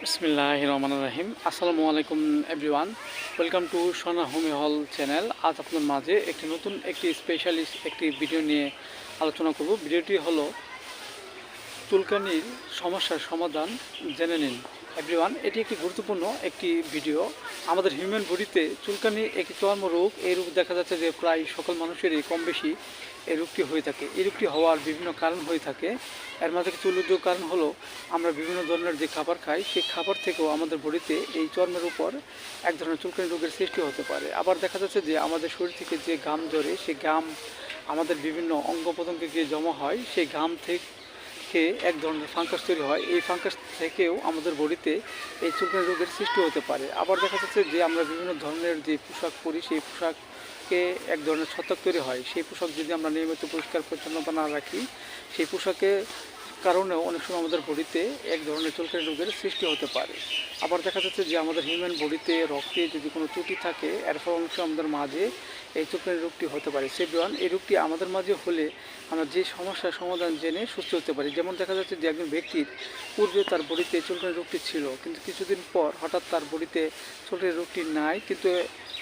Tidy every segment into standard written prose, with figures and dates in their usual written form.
বিসমিল্লাহির রহমানির রহিম। আসসালামু আলাইকুম এভরিওয়ান, ওয়েলকাম টু সোনা হোমি হল চ্যানেল। আজ আপনার মাঝে নতুন স্পেশালিস্ট ভিডিও নিয়ে আলোচনা করব। ভিডিওটি হলো চুলকানির সমস্যার সমাধান জেনে নিন এভরিওয়ান। এটি একটি গুরুত্বপূর্ণ ভিডিও। আমাদের হিউম্যান বডিতে চুলকানি একটি চর্মরোগ। এই রোগ দেখা যাচ্ছে যে প্রায় সকল মানুষেরই কম বেশি এই রোগটি হয়ে থাকে। এই রোগটি হওয়ার বিভিন্ন কারণ হয়ে থাকে। এর মধ্যে কিছু উল্লেখযোগ্য কারণ হলো আমরা বিভিন্ন ধরনের যে খাবার খাই, সেই খাবার থেকেও আমাদের বডিতে এই চর্মের উপর এক ধরনের চুলকানি রোগের সৃষ্টি হতে পারে। আবার দেখা যাচ্ছে যে আমাদের শরীর থেকে যে ঘাম ঝরে, সেই ঘাম আমাদের বিভিন্ন অঙ্গ প্রত্যঙ্গে গিয়ে জমা হয়। সেই ঘাম থেকে এক ধরনের ফাঙ্গাস তৈরি হয়। এই ফাঙ্গাস থেকেও আমাদের বডিতে এই চুলকানি রোগের সৃষ্টি হতে পারে। আবার দেখা যাচ্ছে যে আমরা বিভিন্ন ধরনের যে পোশাক পরি, সেই পোশাকে এক ধরনের ছত্রাক তৈরি হয়। সেই পোশাক যদি আমরা নিয়মিত পরিষ্কার পরিচ্ছন্নতা না রাখি, সেই পোশাকে কারণেও অনেক সময় আমাদের বডিতে এক ধরনের চুলকানি রোগের সৃষ্টি হতে পারে। আবার দেখা যাচ্ছে যে আমাদের হিউম্যান বডিতে রক্তে যদি কোনো ত্রুটি থাকে, এর ফলে অনেক সময় আমাদের মাঝে এই চুলকানি রোগটি হতে পারে। সেবিয়ান, এই রোগটি আমাদের মাঝে হলে আমরা যে সমস্যার সমাধান জেনে সুস্থ হতে পারি। যেমন দেখা যাচ্ছে যে একজন ব্যক্তির পূর্বে তার বডিতে চুলকানি রোগটি ছিল, কিন্তু কিছুদিন পর হঠাৎ তার বডিতে চুলকানি রোগটি নাই, কিন্তু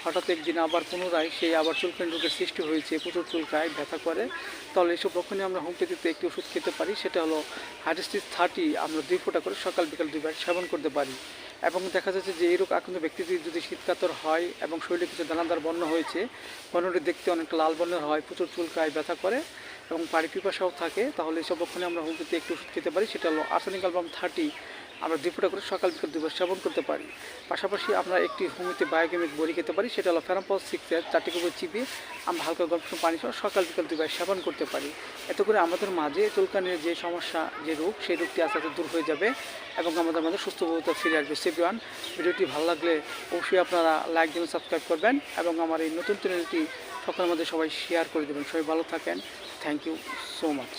হঠাৎ একদিন আবার পুনরায় সেই আবার চুলকানি রোগের সৃষ্টি হয়েছে, প্রচুর চুলকায়, ব্যথা করে। তাহলে এইসব লক্ষণে আমরা হোমিওপ্যাথিতে একটি ওষুধ খেতে পারি। সেটা হলো হাইড্রোস্টিস 30। আমরা 2 ফোঁটা করে সকাল বিকাল 2 বার সেবন করতে পারি। এবং দেখা যাচ্ছে যে এই রোগ আক্রান্ত ব্যক্তিটি যদি শীতকাতর হয় এবং শরীরে কিছু দানাদার বর্ণ হয়েছে, বর্ণটি দেখতে অনেকটা লাল বর্ণের হয়, প্রচুর চুলকায়, ব্যথা করে এবং পানি পিপাসাও থাকে, তাহলে এইসব লক্ষণে আমরা হোমিওপ্যাথি একটি ওষুধ খেতে পারি। সেটা হলো আর্সেনিক অ্যালবাম 30। আমরা 2 ফোঁটা করে সকাল বিকাল 2 বার সেবন করতে পারি। পাশাপাশি আমরা একটি হোমিওপ্যাথি বায়োকেমিক বড়ি খেতে পারি। সেটা হলো ফেরাম্পল 6 4টি করে চিবিয়ে আমরা হালকা গল্প পানি সহ সকাল বিকাল 2 বার সেবন করতে পারি। এতে করে আমাদের মাঝে চুলকানির যে সমস্যা, যে রোগ, সেই রোগটি আস্তে আস্তে দূর হয়ে যাবে এবং আমাদের মাঝে সুস্থতা ফিরে আসবে। সেভিওয়ান, ভিডিওটি ভালো লাগলে অবশ্যই আপনারা লাইক দিবেন, সাবস্ক্রাইব করবেন এবং আমার এই নতুন চ্যানেলটি সকলের মধ্যে সবাই শেয়ার করে দেবেন। সবাই ভালো থাকেন। Thank you so much.